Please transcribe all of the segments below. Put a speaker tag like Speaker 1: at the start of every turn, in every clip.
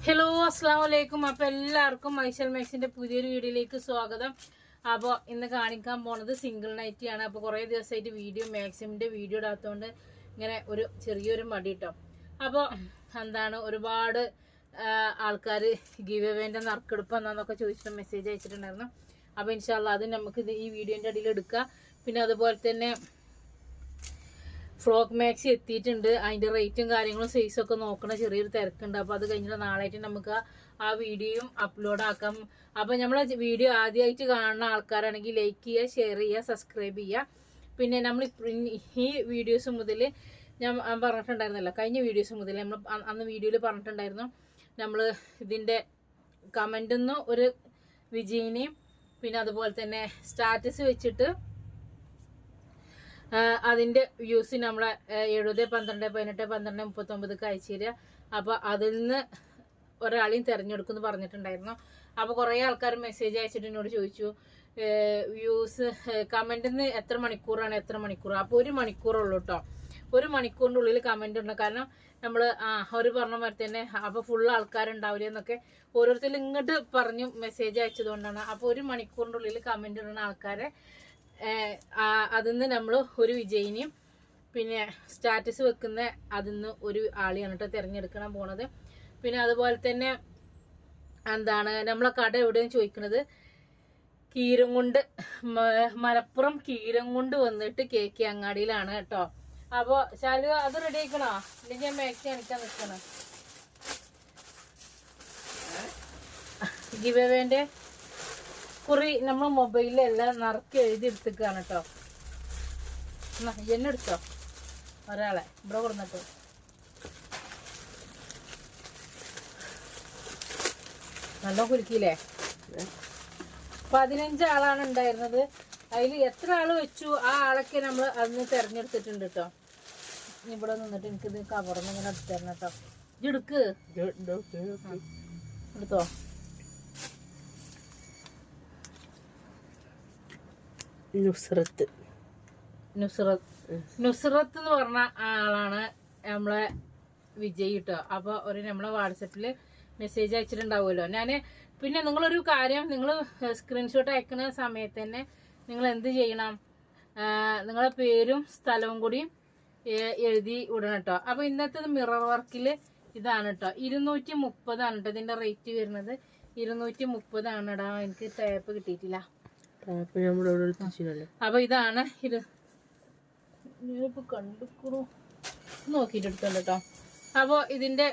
Speaker 1: Hello അസ്സാം വലൈക്കും. അപ്പൊ എല്ലാവർക്കും മൈഷൽ മാക്സിന്റെ പുതിയൊരു വീഡിയോയിലേക്ക് സ്വാഗതം. അപ്പോൾ ഇന്ന് കാണിക്കാൻ പോണത് സിംഗിൾ നൈറ്റി ആണ്. അപ്പോൾ കുറേ ദിവസമായിട്ട് മാക്സിമിന്റെ വീഡിയോ ഇടാത്തതുകൊണ്ട് ഇങ്ങനെ ഒരു ചെറിയൊരു മടി കേട്ടോ. അപ്പോൾ എന്താണ് ഒരുപാട് ആൾക്കാർ ഗിവ് അവേന്റെ നറുക്കെടുപ്പ് എന്നാന്നൊക്കെ ചോദിച്ചിട്ട് മെസ്സേജ് അയച്ചിട്ടുണ്ടായിരുന്നു. അപ്പോൾ ഇൻഷാല്ലാ അത് നമുക്ക് ഈ വീഡിയോന്റെ അടിയിൽ എടുക്കാം. പിന്നെ അതുപോലെ തന്നെ ഫ്രോക്ക് മാക്സി എത്തിയിട്ടുണ്ട്. അതിന്റെ റേറ്റും കാര്യങ്ങളും സൈസും ഒക്കെ നോക്കണ ചെറിയൊരു തിരക്കുണ്ട്. അപ്പൊ അത് കഴിഞ്ഞിട്ട് നാളായിട്ട് നമുക്ക് ആ വീഡിയോയും അപ്ലോഡ് ആക്കാം. അപ്പൊ നമ്മളെ വീഡിയോ ആദ്യമായിട്ട് കാണുന്ന ആൾക്കാരാണെങ്കിൽ ലൈക്ക് ചെയ്യുക, ഷെയർ ചെയ്യുക, സബ്സ്ക്രൈബ് ചെയ്യുക. പിന്നെ നമ്മൾ ഈ വീഡിയോസ് മുതൽ ഞാൻ പറഞ്ഞിട്ടുണ്ടായിരുന്നല്ലോ, കഴിഞ്ഞ വീഡിയോസ് മുതൽ നമ്മൾ അന്ന് വീഡിയോയിൽ പറഞ്ഞിട്ടുണ്ടായിരുന്നു, നമ്മൾ ഇതിന്റെ കമന്റിൽ നിന്ന് ഒരു വിജയിനെയും പിന്നെ അതുപോലെ തന്നെ സ്റ്റാറ്റസ് വെച്ചിട്ട് അതിന്റെ വ്യൂസ് നമ്മളെ 70, 12, 18, 12, 39 അയച്ചു തരിക. അപ്പൊ അതിൽ നിന്ന് ഒരാളെയും തെരഞ്ഞെടുക്കുമെന്ന് പറഞ്ഞിട്ടുണ്ടായിരുന്നു. അപ്പൊ കുറെ ആൾക്കാർ മെസ്സേജ് അയച്ചിട്ട് എന്നോട് ചോദിച്ചു വ്യൂസ് കമന്റിൽ നിന്ന് എത്ര മണിക്കൂറാണ്. അപ്പൊ 1 മണിക്കൂറുള്ളൂ കേട്ടോ. 1 മണിക്കൂറിന്റെ ഉള്ളിൽ കമന്റ് ഉണ്ട്. കാരണം നമ്മള് അവര് പറഞ്ഞ മാതിരി തന്നെ അപ്പൊ ഫുള്ള് ആൾക്കാരുണ്ടാവില്ല എന്നൊക്കെ ഓരോരുത്തരും ഇങ്ങോട്ട് പറഞ്ഞു മെസ്സേജ് അയച്ചതുകൊണ്ടാണ്. അപ്പൊ 1 മണിക്കൂറിന്റെ ഉള്ളിൽ കമന്റ് ഇടുന്ന ആൾക്കാരെ അതിന്ന് നമ്മൾ ഒരു വിജയിനെയും പിന്നെ സ്റ്റാറ്റസ് വെക്കുന്ന അതിന്ന് ഒരു ആളെയാണ് കേട്ടോ തിരഞ്ഞെടുക്കണം പോണത്. പിന്നെ അതുപോലെ തന്നെ എന്താണ് നമ്മളെ കട എവിടെയും ചോദിക്കുന്നത് കീരംകുണ്ട്, മലപ്പുറം കീരംകുണ്ട് വന്നിട്ട് KK അങ്ങാടിയിലാണ് കേട്ടോ. അപ്പൊ ശാലു അത് റെഡി ആക്കണോ? അല്ലെങ്കിൽ ഞാൻ മാക്സി കാണിക്കാൻ നിൽക്കണം. ഗിവ് അവേന്റെ കുറി നമ്മൾ മൊബൈലിലെല്ലാം നറുക്കി എഴുതി എടുത്തേക്കാണ് കേട്ടോ. എന്നെ എടുത്തോ ഒരാളെ ഇവിടെ കൊടുന്നിട്ട്. നല്ല കുലുക്കിയില്ലേ? 15 ആളാണ് ഉണ്ടായിരുന്നത്. അതിൽ എത്ര ആള് വെച്ചു ആ ആളൊക്കെ നമ്മൾ അന്ന് തെരഞ്ഞെടുത്തിട്ടുണ്ട് കേട്ടോ. ഇവിടെ നിന്നിട്ട് എനിക്കിത് കവർന്ന് ഇങ്ങനെ എടുത്തു തരണം കേട്ടോ. ഇടുക്ക് എടുത്തോ. നുസ്രത്ത് എന്ന് പറഞ്ഞ ആളാണ് നമ്മളെ വിജയ് കേട്ടോ. അപ്പൊ നമ്മളെ വാട്സപ്പില് മെസ്സേജ് അയച്ചിട്ടുണ്ടാവുമല്ലോ. ഞാന് പിന്നെ നിങ്ങളൊരു കാര്യം, നിങ്ങൾ സ്ക്രീൻഷോട്ട് അയക്കുന്ന സമയത്ത് തന്നെ നിങ്ങൾ എന്ത് ചെയ്യണം, നിങ്ങളെ പേരും സ്ഥലവും കൂടി എഴുതി വിടണം കേട്ടോ. അപ്പൊ ഇന്നത്തെ മിറർ വർക്കില് ഇതാണ് കേട്ടോ. 230 ആണ് കേട്ടോ ഇതിന്റെ റേറ്റ് വരുന്നത്. 230 ആണ് ഇടാ. എനിക്ക് ടേപ്പ് കിട്ടിയിട്ടില്ല. അപ്പൊ ഇതാണ് കണ്ടുക്കണു നോക്കിട്ട് എടുത്തോണ്ട് കേട്ടോ. അപ്പൊ ഇതിന്റെ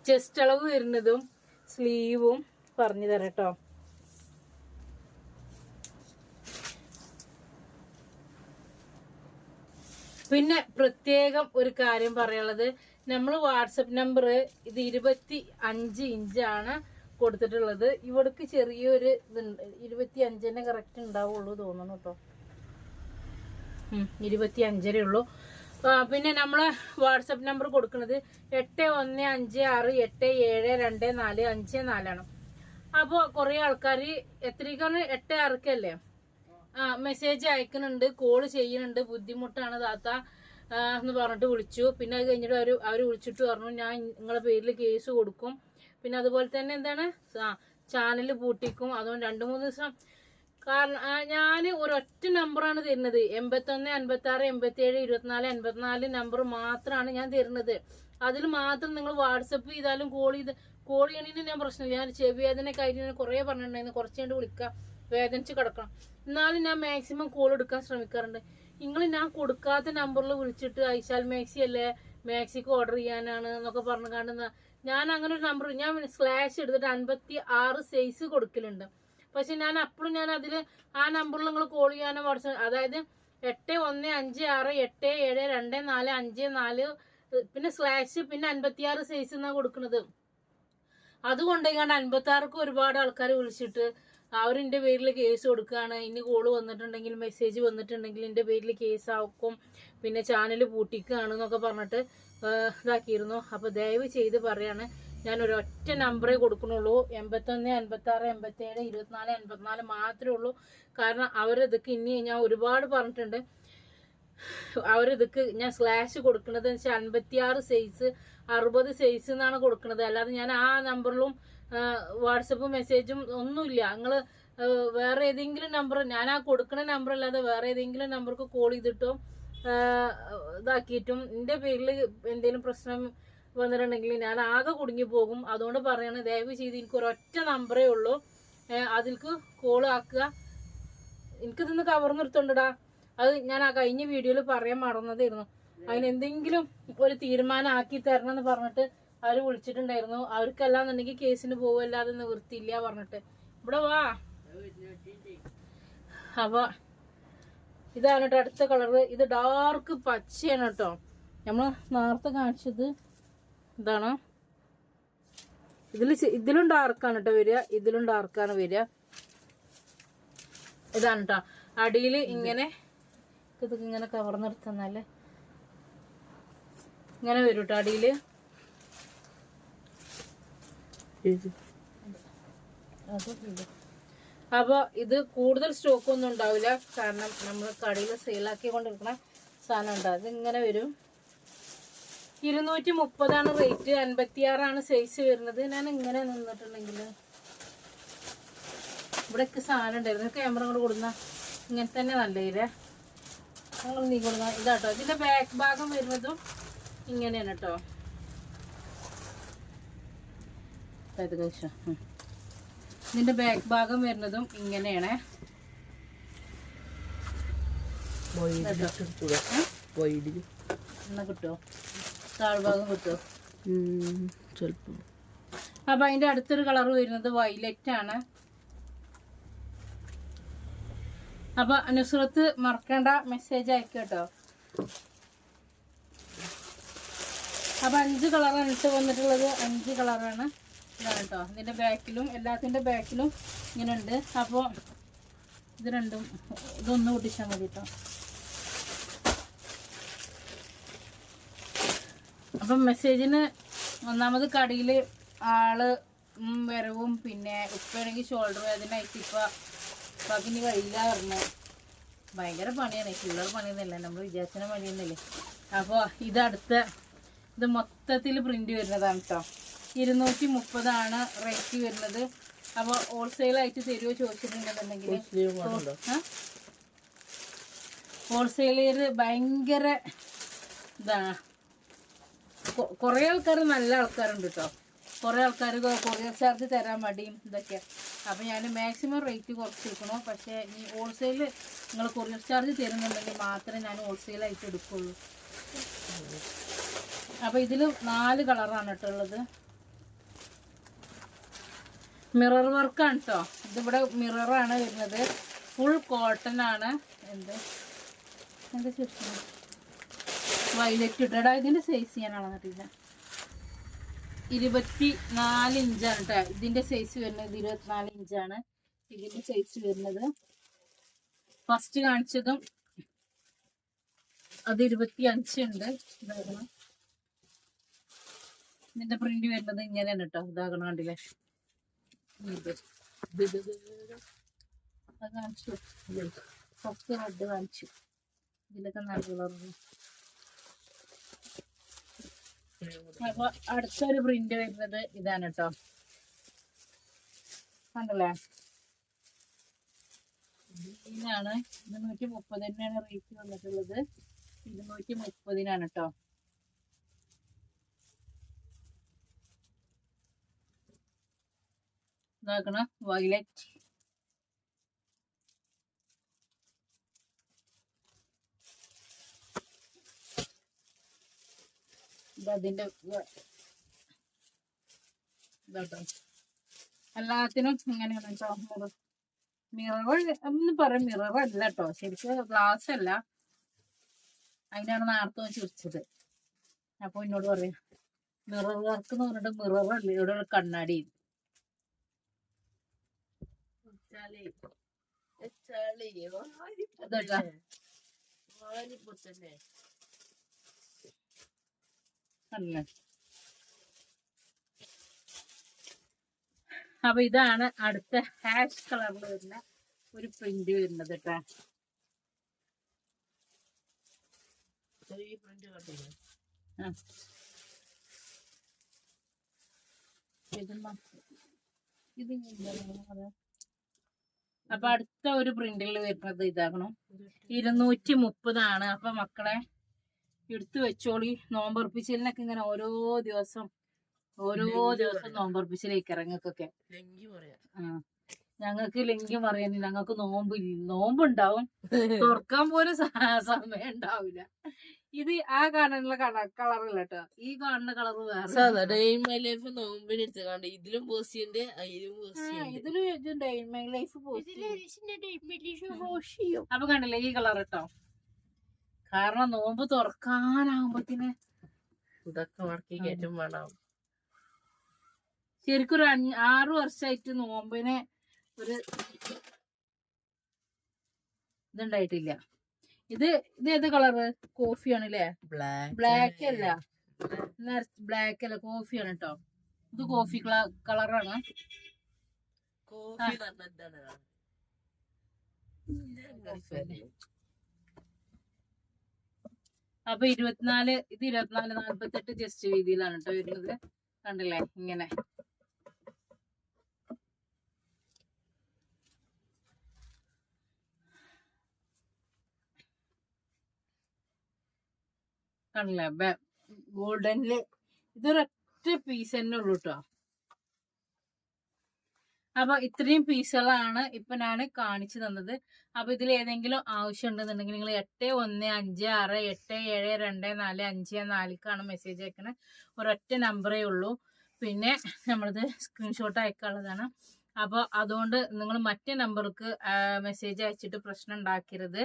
Speaker 1: ചെസ്റ്റ് അളവ് വരുന്നതും സ്ലീവും പറഞ്ഞു തരാം കേട്ടോ. പിന്നെ പ്രത്യേകം ഒരു കാര്യം പറയാനുള്ളത്, നമ്മൾ വാട്സപ്പ് നമ്പർ ഇത് 25 ഇഞ്ചാണ് കൊടുത്തിട്ടുള്ളത്. ഇവിടേക്ക് ചെറിയൊരു ഇതുണ്ട്, 25 കറക്റ്റ് ഉണ്ടാവുള്ളൂ തോന്നുന്നു കേട്ടോ. 25 ഉള്ളൂ. പിന്നെ നമ്മളെ വാട്സപ്പ് നമ്പർ കൊടുക്കുന്നത് 8156872454 ആണ്. അപ്പൊ കുറെ ആൾക്കാർ എത്രയ്ക്കാണ് 86 മെസ്സേജ് അയക്കുന്നുണ്ട്, കോള് ചെയ്യുന്നുണ്ട്. ബുദ്ധിമുട്ടാണ് താത്ത എന്ന് പറഞ്ഞിട്ട് വിളിച്ചു. പിന്നെ അത് കഴിഞ്ഞിട്ട് അവര് വിളിച്ചിട്ട് പറഞ്ഞു ഞാൻ നിങ്ങളെ പേരിൽ കേസ് കൊടുക്കും, പിന്നെ അതുപോലെ തന്നെ എന്താണ് ചാനൽ പൂട്ടിക്കും. അതുകൊണ്ട് 2-3 ദിവസം. കാരണം ഞാൻ ഒരൊറ്റ നമ്പറാണ് തരുന്നത്. 81 56 87 24 84 നമ്പർ മാത്രമാണ് ഞാൻ തരുന്നത്. അതിൽ മാത്രം നിങ്ങൾ വാട്സപ്പ് ചെയ്താലും കോൾ ചെയ്യണതിന് ഞാൻ പ്രശ്നമില്ല. ഞാൻ ചെവിവേദന കഴിഞ്ഞ കുറെ പറഞ്ഞിട്ടുണ്ടായിരുന്നു, കുറച്ച് കണ്ട് വിളിക്കാം, വേദനിച്ച് കിടക്കണം. എന്നാലും ഞാൻ മാക്സിമം കോൾ എടുക്കാൻ ശ്രമിക്കാറുണ്ട്. നിങ്ങൾ ഞാൻ കൊടുക്കാത്ത നമ്പറിൽ വിളിച്ചിട്ട് ഐശാൽ മാക്സി അല്ലേ, മാക്സിക്ക് ഓർഡർ ചെയ്യാനാണ് എന്നൊക്കെ പറഞ്ഞു കാണുന്ന ഞാൻ അങ്ങനെ ഒരു നമ്പർ ഞാൻ സ്ലാഷ് എടുത്തിട്ട് 56 സൈസ് കൊടുക്കലുണ്ട്. പക്ഷെ ഞാൻ അപ്പോഴും ഞാൻ അതില് ആ നമ്പറിൽ നിങ്ങൾ കോൾ ചെയ്യാനോ വാട്സാപ്പ്, അതായത് 8156872454 പിന്നെ സ്ലാഷ് പിന്നെ 56 സൈസ് എന്നാ കൊടുക്കുന്നത്. അതുകൊണ്ട് 56 ഒരുപാട് ആൾക്കാർ വിളിച്ചിട്ട് അവരെന്റെ പേരിൽ കേസ് കൊടുക്കുകയാണ്. ഇനി കോള് വന്നിട്ടുണ്ടെങ്കിൽ മെസ്സേജ് വന്നിട്ടുണ്ടെങ്കിൽ എന്റെ പേരിൽ കേസ് ആക്കും, പിന്നെ ചാനൽ പൂട്ടിക്കുകയാണ് എന്നൊക്കെ പറഞ്ഞിട്ട് ഇതാക്കിയിരുന്നു. അപ്പൊ ദയവ് ചെയ്ത് പറയാണ്, ഞാൻ ഒരൊറ്റ നമ്പറേ കൊടുക്കണുള്ളൂ. 81 56 87 24 84 മാത്രമേ ഉള്ളൂ. കാരണം അവരിതൊക്കെ ഇനി ഞാൻ ഒരുപാട് പറഞ്ഞിട്ടുണ്ട്. അവരിതൊക്കെ ഞാൻ സ്ലാഷ് കൊടുക്കുന്നത് വെച്ചാൽ 56 സൈസ് 60 സൈസ് എന്നാണ് കൊടുക്കുന്നത്. അല്ലാതെ ഞാൻ ആ നമ്പറിലും വാട്സപ്പ് മെസ്സേജും ഒന്നുമില്ല. നിങ്ങള് വേറെ ഏതെങ്കിലും നമ്പർ, ഞാൻ ആ കൊടുക്കുന്ന നമ്പർ അല്ലാതെ വേറെ ഏതെങ്കിലും നമ്പർക്ക് കോൾ ചെയ്തിട്ടോ ഇതാക്കിയിട്ടും എന്റെ പേരിൽ എന്തെങ്കിലും പ്രശ്നം വന്നിട്ടുണ്ടെങ്കിൽ ഞാൻ ആകെ കുടുങ്ങി പോകും. അതുകൊണ്ട് പറയണത്, ദയവ് ചെയ്ത് എനിക്ക് ഒരൊറ്റ നമ്പറേ ഉള്ളൂ, അതിൽക്ക് കോൾ ആക്കുക. എനിക്കിതൊന്ന് കവർന്നെടുത്തോണ്ടടാ. അത് ഞാൻ ആ കഴിഞ്ഞ വീഡിയോയിൽ പറയാൻ മറന്നതായിരുന്നു. അതിനെന്തെങ്കിലും ഒരു തീരുമാനം ആക്കി തരണം എന്ന് പറഞ്ഞിട്ട് അവർ വിളിച്ചിട്ടുണ്ടായിരുന്നു. അവർക്കല്ലാന്നുണ്ടെങ്കിൽ കേസിന് പോവല്ലാതെ നിവൃത്തിയില്ല പറഞ്ഞിട്ട്. ഇവിടെ വാ. അപ്പൊ ഇതാണ് കേട്ടോ അടുത്ത കളറ്. ഇത് ഡാർക്ക് പച്ചയാണ് കേട്ടോ. നമ്മൾ നേരത്തെ കാണിച്ചത് ഇതാണ്. ഇതിലും ഡാർക്കാണ് കേട്ടോ വരിക, ഇതിലും ഡാർക്കാണ് വരിക. ഇതാണ് കേട്ടോ. അടിയിൽ ഇങ്ങനെ ഇതൊക്കെ ഇങ്ങനെ കവർന്നെടുത്തന്നാല് ഇങ്ങനെ വരും കേട്ടോ അടിയില്. അപ്പൊ ഇത് കൂടുതൽ സ്റ്റോക്ക് ഒന്നും ഉണ്ടാവില്ല, കാരണം നമ്മൾ കടയിൽ സെയിലാക്കി കൊണ്ടിരിക്കുന്ന സാധനം ഉണ്ടാവും. ഇത് ഇങ്ങനെ വരും. 230 റേറ്റ്, 56 സൈസ് വരുന്നത്. ഞാൻ ഇങ്ങനെ നിന്നിട്ടുണ്ടെങ്കിൽ ഇവിടെയൊക്കെ സാധനം ഉണ്ടായിരുന്നു. ക്യാമറ കൂടെ കൊടുക്കുന്ന ഇങ്ങനെ തന്നെ നല്ലയില്ലേ, നിങ്ങൾ നീ കൊടുക്കുന്ന ഇതാട്ടോ. ഇതിന്റെ ബാക്ക് ഭാഗം വരുന്നതും ഇങ്ങനെയാണ് കേട്ടോ. ഇതിന്റെ ബാക്ക് ഭാഗം വരുന്നതും ഇങ്ങനെയാണ്. എന്നാ കിട്ടുമോ? താഴ്ഭാഗം കിട്ടുമോ? ചിലപ്പോൾ. അപ്പൊ അതിന്റെ അടുത്തൊരു കളർ വരുന്നത് വയലറ്റ് ആണ്. അപ്പൊ നുസ്രത്ത് മറക്കേണ്ട, മെസ്സേജ് അയക്കട്ടോ. അപ്പൊ 5 കളറാണ് ഇട്ട് വന്നിട്ടുള്ളത്. 5 കളറാണ്. ഇതാണ് കേട്ടോ. ഇതിന്റെ ബാക്കിലും എല്ലാത്തിന്റെ ബാക്കിലും ഇങ്ങനെ ഉണ്ട്. അപ്പൊ ഇത് രണ്ടും ഇതൊന്നും ഒട്ടിച്ചാൽ മതി കേട്ടോ. അപ്പം മെസ്സേജിന് ഒന്നാമത് കടയിൽ ആള് വരവും, പിന്നെ ഉപ്പാണെങ്കിൽ ഷോൾഡർ വേദന ആയിട്ട് ഇപ്പൊ ഇനി കഴിയില്ല പറഞ്ഞു. ഭയങ്കര പണിയാണ്. പിള്ളേർ പണിയൊന്നുമില്ല, നമ്മൾ വിചാരിച്ച പണിയൊന്നുമില്ലേ. അപ്പോൾ ഇത് മൊത്തത്തിൽ പ്രിന്റ് വരുന്നതാണ് കേട്ടോ. 230 റേറ്റ് വരുന്നത്. അപ്പോൾ ഹോൾസെയിലായിട്ട് തരുമോ ചോദിച്ചിട്ടുണ്ടെന്നുണ്ടെങ്കിൽ, ഹോൾസെയിലർ ഭയങ്കര ഇതാണ്. കുറേ ആൾക്കാർ നല്ല ആൾക്കാരുണ്ട് കേട്ടോ. കുറേ ആൾക്കാർ കൊറിയർ ചാർജ് തരാൻ മടിയും ഇതൊക്കെ. അപ്പം ഞാൻ മാക്സിമം റേറ്റ് കുറച്ചിരിക്കണു. പക്ഷേ ഈ ഹോൾസെയിൽ നിങ്ങൾ കൊറിയർ ചാർജ് തരുന്നുണ്ടെങ്കിൽ മാത്രമേ ഞാൻ ഹോൾസെയിലായിട്ട് എടുക്കുള്ളൂ. അപ്പം ഇതിൽ 4 കളറാണ് കേട്ടോ ഉള്ളത്. മിറർ വർക്കാണ് കേട്ടോ. ഇതിവിടെ മിററാണ് വരുന്നത്. ഫുൾ കോട്ടൺ ആണ്. എന്താ ശരിക്കും വയലറ്റ് ഇട്ടടാ. ഇതിന്റെ സൈസ് ഞാൻ അളന്നിട്ടില്ല. 24 ഇഞ്ചാണ് കേട്ടോ ഇതിന്റെ സൈസ് വരുന്നത്. 24 ഇഞ്ചാണ് ഇതിന്റെ സൈസ് വരുന്നത്. ഫസ്റ്റ് കാണിച്ചതും അത് 25 ഉണ്ട്. ഇതാകണം. ഇതിന്റെ പ്രിന്റ് വരുന്നത് ഇങ്ങനെയാണ് കേട്ടോ. ഇതാകണം, കണ്ടില്ലേ? അത് കാണിച്ചു. ഫസ്റ്റ് റെഡ് കാണിച്ചു. ഇതിലൊക്കെ നല്ല കളറുണ്ട്. അപ്പൊ അടുത്തൊരു പ്രിന്റ് വരുന്നത് ഇതാണ് കേട്ടോ. കണ്ടല്ലേ? ഇതാണ്. 230 തന്നെയാണ് റേറ്റ് വന്നിട്ടുള്ളത്. 230 കേട്ടോ. ഇതാക്കണ വയലറ്റ്. ഇതിന്റെ ഇതാട്ടോ. എല്ലാത്തിനും ഇങ്ങനെയാണ് കേട്ടോ. മിറർ എന്ന് പറയും. മിറർ അല്ല കേട്ടോ, ശരിക്കും ഗ്ലാസ് അല്ല. അതിനാണ് നേരത്തെ ചിരിച്ചത്. അപ്പൊ എന്നോട് പറയാം മിറർ വർക്ക് എന്ന് പറഞ്ഞിട്ട് മിറർ അല്ല, ഇവിടെ ഒരു കണ്ണാടി. അപ്പൊ ഇതാണ് അടുത്ത ഹാഷ് കളറിൽ വരുന്ന ഒരു പ്രിന്റ് വരുന്നത് കേട്ടോ. അപ്പൊ അടുത്ത ഒരു പ്രിന്റിൽ വരുന്നത് ഇതാകണം 230 അപ്പൊ മക്കളെ എടുത്തു വെച്ചോളി. നോമ്പർപ്പിച്ചലിനൊക്കെ ഇങ്ങനെ ഓരോ ദിവസം നോമ്പർപ്പിച്ചലേക്ക് ഇറങ്ങക്കൊക്കെ. ഞങ്ങൾക്ക് ലെങ്കി പറയാനില്ല, ഞങ്ങൾക്ക് നോമ്പുണ്ടാവും, തുറക്കാൻ പോലും സമയം ഉണ്ടാവില്ല. ഇത് ആ കാണാനുള്ള കളറില്ല കേട്ടോ, ഈ കാണുന്ന കളറ് വേറെ. ഇതിലും ലൈഫ് അപ്പൊ കണ്ടില്ലേ ഈ കളർ കേട്ടോ. കാരണം നോമ്പ് തുറക്കാനാവുമ്പത്തിന് ഇതൊക്കെ മടക്കി കയറ്റും വേണം. ശരിക്കും ഒരു 6 വർഷമായിട്ട് നോമ്പിനെ ഒരു ഇതുണ്ടായിട്ടില്ല. ഇത് ഏത് കളറ്? കോഫിയാണ് അല്ലേ? ബ്ലാക്ക് അല്ല, ബ്ലാക്ക് അല്ല, കോഫിയാണ് കേട്ടോ. ഇത് കോഫി കളറാണ്. അപ്പൊ 24 ഇത് 24-48 ജസ്റ്റ് വീതിയിലാണ് കേട്ടോ വരുന്നത്. കണ്ടില്ലേ ഇങ്ങനെ. കണ്ടില്ലേ ഗോൾഡനില് ഇതൊരൊറ്റ പീസ് തന്നെ ഉള്ളു കേട്ടോ. അപ്പൊ ഇത്രയും പീസുകളാണ് ഇപ്പൊ ഞാൻ കാണിച്ചു തന്നത്. അപ്പൊ ഇതിൽ ഏതെങ്കിലും ആവശ്യം ഉണ്ടെന്നുണ്ടെങ്കിൽ നിങ്ങൾ 8156872454 മെസ്സേജ് അയക്കണേ. ഒരൊറ്റ നമ്പറേ ഉള്ളൂ. പിന്നെ നമ്മളിത് സ്ക്രീൻഷോട്ട് അയക്കാനുള്ളതാണ്. അപ്പോൾ അതുകൊണ്ട് നിങ്ങൾ മറ്റേ നമ്പർക്ക് മെസ്സേജ് അയച്ചിട്ട് പ്രശ്നം ഉണ്ടാക്കരുത്.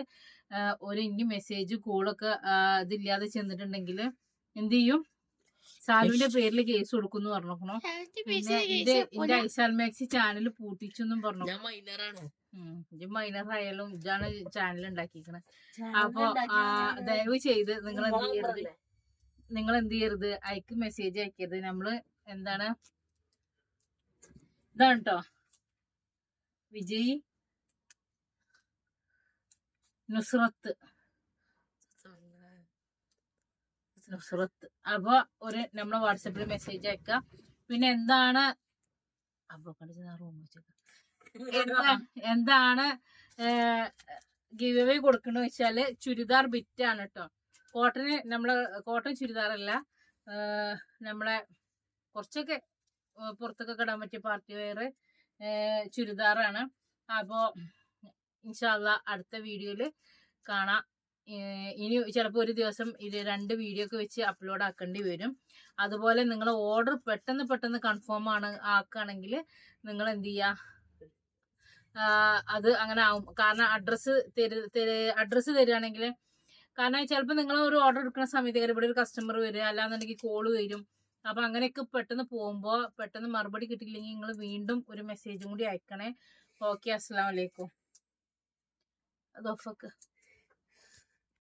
Speaker 1: ഇനി മെസ്സേജ് കോളൊക്കെ ഇതില്ലാതെ ചെന്നിട്ടുണ്ടെങ്കിൽ എന്ത് ചെയ്യും? സാലുവിന്റെ പേരിൽ കേസ് കൊടുക്കുന്നു പറഞ്ഞോ. പിന്നെ എന്റെ ഐസാൽ മാക്സി ചാനൽ പൂട്ടിച്ചെന്നും പറഞ്ഞു. ഇത് മൈനർ ആയാലും ഇതാണ് ചാനൽ ഉണ്ടാക്കിയിരിക്കണത്. അപ്പൊ ദയവ് ചെയ്ത് നിങ്ങൾ എന്ത് ചെയ്യരുത്, അയക്ക് മെസ്സേജ് അയക്കരുത്. നമ്മള് എന്താണ് ഇതാണ് കേട്ടോ, വിജയ് നുസ്രത്ത്. അപ്പൊ നമ്മളെ വാട്സപ്പിൽ മെസ്സേജ് അയക്കാം. പിന്നെ എന്താണ് ഗിവ് അവേ കൊടുക്കണെന്ന് വെച്ചാല് ചുരിദാർ ബിറ്റാണ് കേട്ടോ. കോട്ടൺ ചുരിദാറല്ല, നമ്മളെ കുറച്ചൊക്കെ പുറത്തൊക്കെ ഇടാൻ പറ്റിയ പാർട്ടി വെയർ ചുരിദാറാണ്. അപ്പോ ഇൻഷാ അള്ളാ അടുത്ത വീഡിയോയില് കാണാം. ഇനി ചിലപ്പോൾ ഒരു ദിവസം 2 വീഡിയോ ഒക്കെ വെച്ച് അപ്ലോഡ് ആക്കേണ്ടി വരും. അതുപോലെ നിങ്ങൾ ഓർഡർ പെട്ടെന്ന് കൺഫേം ആക്കുകയാണെങ്കിൽ നിങ്ങൾ എന്ത് ചെയ്യുക, അത് അങ്ങനെ ആവും. കാരണം അഡ്രസ്സ് തരികയാണെങ്കിൽ, കാരണം ചിലപ്പോൾ നിങ്ങൾ ഒരു ഓർഡർ എടുക്കുന്ന സമയത്ത് ഇവിടെ ഒരു കസ്റ്റമർ വരിക, അല്ലാന്നുണ്ടെങ്കിൽ കോള് വരും. അപ്പൊ അങ്ങനെയൊക്കെ പെട്ടെന്ന് പോകുമ്പോൾ പെട്ടെന്ന് മറുപടി കിട്ടിയില്ലെങ്കിൽ നിങ്ങൾ വീണ്ടും ഒരു മെസ്സേജും കൂടി അയക്കണേ. ഓക്കെ, അസ്സലാമു അലൈക്കും. അത് ഓഫാക്ക്.